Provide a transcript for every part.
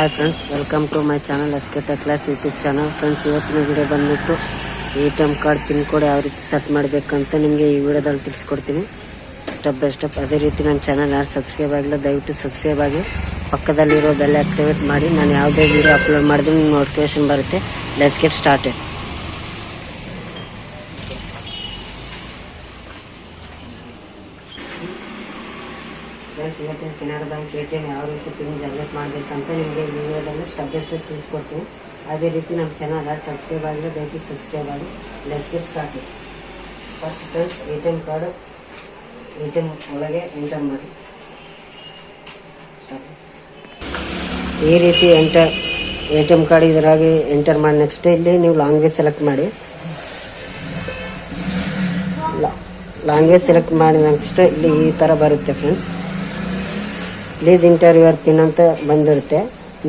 Hi friends, welcome to my channel SK tech class YouTube channel. Friends, ಇವತ್ತಿನ video ಬಂದುಬಿಟ್ಟು ATM card pin code ಯಾವ ರೀತಿ set ಮಾಡಬೇಕಂತ ನಿಮಗೆ ಈ ವಿಡಿಯೋದಲ್ಲಿ ತಿಳಿಸ್ಕೊಡ್ತೀನಿ ಸ್ಟೆಪ್ ಬೈ ಸ್ಟೆಪ್. ಅದೇ ರೀತಿ ನನ್ನ ಚಾನಲ್ ಯಾರು ಸಬ್ಸ್ಕ್ರೈಬ್ ಆಗಿಲ್ಲ ದಯವಿಟ್ಟು ಸಬ್ಸ್ಕ್ರೈಬ್ ಆಗಿ, ಪಕ್ಕದಲ್ಲಿರೋ ಬೆಲ್ ಆಕ್ಟಿವೇಟ್ ಮಾಡಿ. ನಾನು ಯಾವುದೇ ವಿಡಿಯೋ ಅಪ್ಲೋಡ್ ಮಾಡಿದ್ರೆ ನಿಮ್ಗೆ ನೋಟಿಫಿಕೇಶನ್ ಬರುತ್ತೆ. Let's get started. ಫ್ರೆಂಡ್ಸ್, ಇವತ್ತಿನ ಕೆನರಾ ಬ್ಯಾಂಕ್ ATM ಯಾವ ರೀತಿ ಪಿನ್ ಜನರೇಟ್ ಮಾಡಬೇಕಂತ ನಿಮಗೆ ಈ ವಿಡಿಯೋದಲ್ಲಿ ಸ್ಟೆಪ್ ಬೈ ಸ್ಟೆಪ್ ತಿಳಿಸ್ಕೊಡ್ತೀನಿ. ಅದೇ ರೀತಿ ನಮ್ಮ ಚಾನಲ್ ಯಾರು ಸಬ್ಸ್ಕ್ರೈಬ್ ಆಗಿಲ್ಲ ದಯವಿಟ್ಟು ಸಬ್ಸ್ಕ್ರೈಬ್ ಆಗಿ. Let's get started. First friends, ATM card ATM ಒಳಗೆ ಎಂಟರ್ ಮಾಡಿ. ಈ ರೀತಿ ATM ಕಾರ್ಡ್ ಇದರಾಗಿ ಎಂಟರ್ ಮಾಡಿ ನೆಕ್ಸ್ಟ್ ಇಲ್ಲಿ ನೀವು ಲ್ಯಾಂಗ್ವೇಜ್ ಸೆಲೆಕ್ಟ್ ಮಾಡಿ. ಲ್ಯಾಂಗ್ವೇಜ್ ಸೆಲೆಕ್ಟ್ ಮಾಡಿ ನೆಕ್ಸ್ಟ್ ಇಲ್ಲಿ ಈ ಥರ ಬರುತ್ತೆ friends. Please enter your pin ಅಂತ ಬಂದಿರುತ್ತೆ.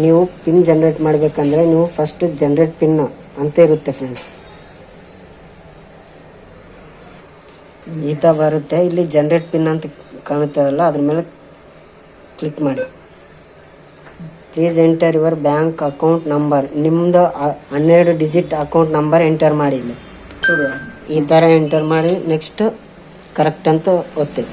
ನೀವು ಪಿನ್ ಜನರೇಟ್ ಮಾಡಬೇಕಂದ್ರೆ ನೀವು ಫಸ್ಟ್ ಜನರೇಟ್ ಪಿನ್ ಅಂತ ಇರುತ್ತೆ ಫ್ರೆಂಡ್ಸ್. ಈ ಥರ ಬರುತ್ತೆ. ಇಲ್ಲಿ ಜನರೇಟ್ ಪಿನ್ ಅಂತ ಕಾಣುತ್ತದಲ್ಲ, ಅದ್ರ ಮೇಲೆ ಕ್ಲಿಕ್ ಮಾಡಿ. Please enter your bank account number. ನಿಮ್ಮದು 12 ಡಿಜಿಟ್ ಅಕೌಂಟ್ ನಂಬರ್ ಎಂಟರ್ ಮಾಡಿ. ಇಲ್ಲಿ ಈ ಥರ ಎಂಟರ್ ಮಾಡಿ ನೆಕ್ಸ್ಟ್ ಕರೆಕ್ಟ್ ಅಂತ ಒತ್ತಿ.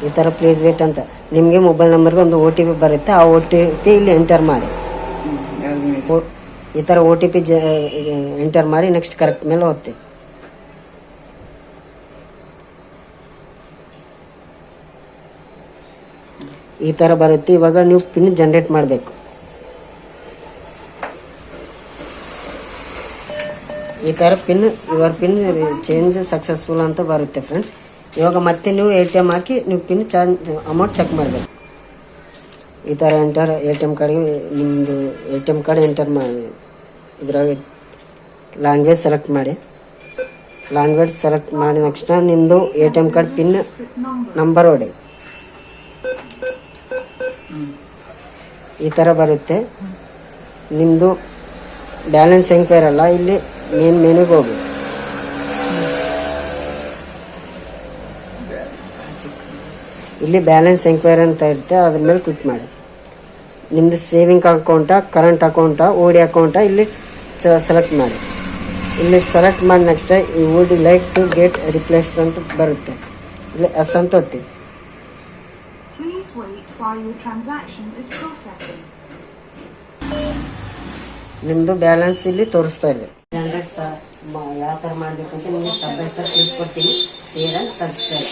ಈ ಥರ ಪ್ಲೀಸ್ ವೇಟ್ ಅಂತ ನಿಮಗೆ ಮೊಬೈಲ್ ನಂಬರ್ಗೆ ಒಂದು OTP ಬರುತ್ತೆ. ಆ OTP ಇಲ್ಲಿ ಎಂಟರ್ ಮಾಡಿ. ಈ ಥರ OTP ಎಂಟರ್ ಮಾಡಿ ನೆಕ್ಸ್ಟ್ ಕರೆಕ್ಟ್ ಮೇಲೆ ಒತ್ತಿ. ಈ ಥರ ಬರುತ್ತೆ. ಇವಾಗ ನೀವು ಪಿನ್ ಜನರೇಟ್ ಮಾಡಬೇಕು. ಈ ಥರ ಯುವರ್ ಪಿನ್ ಚೇಂಜ್ ಸಕ್ಸಸ್ಫುಲ್ ಅಂತ ಬರುತ್ತೆ ಫ್ರೆಂಡ್ಸ್. ಇವಾಗ ಮತ್ತೆ ನೀವು ATM ಹಾಕಿ ನೀವು ಪಿನ್ ಅಮೌಂಟ್ ಚೆಕ್ ಮಾಡಬೇಕು. ಈ ಥರ ATM ಕಾರ್ಡ್ಗೆ ನಿಮ್ಮದು ATM ಕಾರ್ಡ್ ಎಂಟರ್ ಮಾಡಿ. ಇದ್ರಾಗ ಲ್ಯಾಂಗ್ವೇಜ್ ಸೆಲೆಕ್ಟ್ ಮಾಡಿ. ಲ್ಯಾಂಗ್ವೇಜ್ ಸೆಲೆಕ್ಟ್ ಮಾಡಿ ನೆಕ್ಸ್ಟ್ ನಿಮ್ಮದು ATM ಕಾರ್ಡ್ ಪಿನ್ ನಂಬರ್ ಹೊಡಿ. ಈ ಥರ ಬರುತ್ತೆ. ನಿಮ್ಮದು ಬ್ಯಾಲೆನ್ಸ್ ಎಂಕ್ವೈರ್ ಅಲ್ಲ, ಇಲ್ಲಿ ಮೇನ್ ಮೆನುಗೆ ಹೋಗಿ. ಇಲ್ಲಿ ಬ್ಯಾಲೆನ್ಸ್ ಎಂಕ್ವೈರಿ ಅಂತ ಇರುತ್ತೆ, ಅದ್ರ ಮೇಲೆ ಕ್ಲಿಕ್ ಮಾಡಿ. ನಿಮ್ಮದು ಸೇವಿಂಗ್ ಅಕೌಂಟಾ, ಕರೆಂಟ್ ಅಕೌಂಟಾ, OD ಅಕೌಂಟಾ ಇಲ್ಲಿ ಸೆಲೆಕ್ಟ್ ಮಾಡಿ. ಇಲ್ಲಿ ಸೆಲೆಕ್ಟ್ ಮಾಡಿ next I would like to get replace ಅಂತ ಬರುತ್ತೆ. ಇಲ್ಲಿ ಎಸ್ ಅಂತ ಒತ್ತಿ. ನಿಮ್ಮದು ಬ್ಯಾಲೆನ್ಸ್ ಇಲ್ಲಿ ತೋರಿಸ್ತಾ ಇದೆ. ಜನರೇಟ್ ಯಾವ ಥರ ಮಾಡಬೇಕಂತ ನಿಮಗೆ ಸ್ಟೆಪ್ ಬೈ ಸ್ಟೆಪ್ ತಿಳಿಸ್ಕೊಡ್ತೀನಿ. Share and subscribe.